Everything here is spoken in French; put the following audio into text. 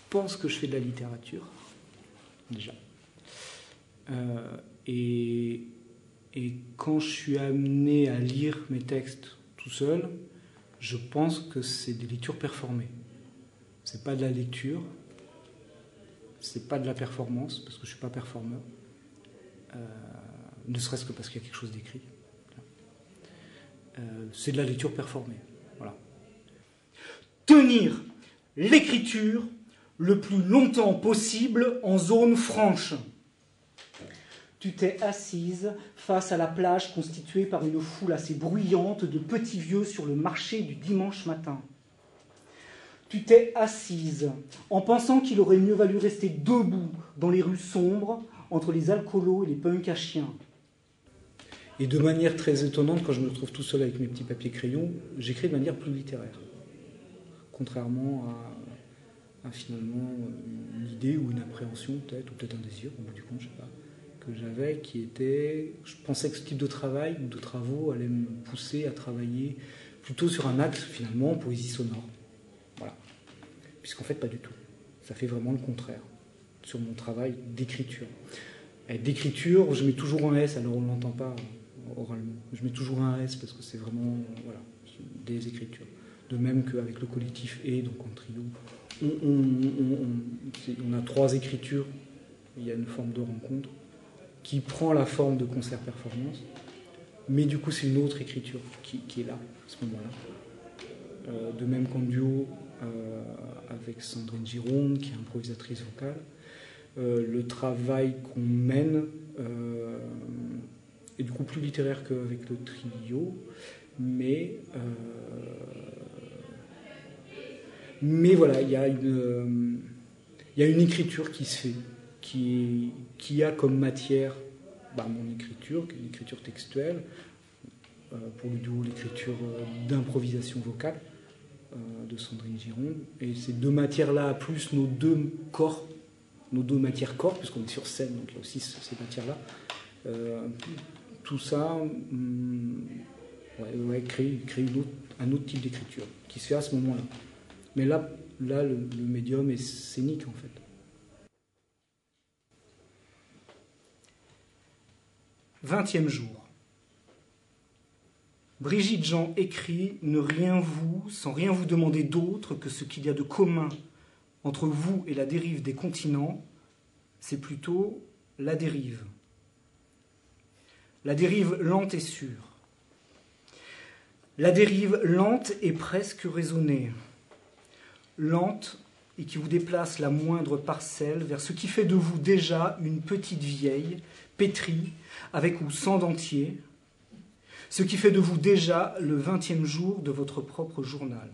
pense que je fais de la littérature, déjà. Et quand je suis amené à lire mes textes tout seul, je pense que c'est des lectures performées. C'est pas de la lecture, c'est pas de la performance, parce que je suis pas performeur, ne serait-ce que parce qu'il y a quelque chose d'écrit. C'est de la lecture performée. Voilà. Tenir l'écriture le plus longtemps possible en zone franche. Tu t'es assise face à la plage constituée par une foule assez bruyante de petits vieux sur le marché du dimanche matin. Tu t'es assise en pensant qu'il aurait mieux valu rester debout dans les rues sombres entre les alcoolos et les punks à chiens. Et de manière très étonnante, quand je me retrouve tout seul avec mes petits papiers crayons, j'écris de manière plus littéraire. Contrairement à finalement une idée ou une appréhension peut-être, ou peut-être un désir, au bout du compte, je sais pas, que j'avais, qui était... Je pensais que ce type de travail ou de travaux allait me pousser à travailler plutôt sur un axe, finalement, poésie sonore. Voilà. Puisqu'en fait, pas du tout. Ça fait vraiment le contraire sur mon travail d'écriture. Et d'écriture, je mets toujours un S, alors on ne l'entend pas oralement. Je mets toujours un S parce que c'est vraiment voilà, des écritures. De même qu'avec le collectif Et, donc en trio, on a 3 écritures, il y a une forme de rencontre qui prend la forme de concert-performance, mais du coup c'est une autre écriture qui est là, à ce moment-là. De même qu'en duo avec Sandrine Gironde, qui est improvisatrice vocale, le travail qu'on mène est du coup plus littéraire qu'avec le trio, mais voilà, il y a une écriture qui se fait, qui a comme matière mon écriture, qui est une écriture textuelle, pour le duo l'écriture d'improvisation vocale de Sandrine Gironde, et ces 2 matières-là, plus nos 2 corps, nos 2 matières corps, puisqu'on est sur scène, donc il y a aussi ces matières-là, tout ça crée un autre type d'écriture, qui se fait à ce moment-là. Mais là le médium est scénique, en fait. 20e jour. Brigitte Jean écrit « Ne rien vous, sans rien vous demander d'autre que ce qu'il y a de commun entre vous et la dérive des continents, c'est plutôt la dérive. La dérive lente et sûre. La dérive lente et presque raisonnée. Lente et qui vous déplace la moindre parcelle vers ce qui fait de vous déjà une petite vieille, pétrie, avec ou sans dentier, ce qui fait de vous déjà le 20e jour de votre propre journal.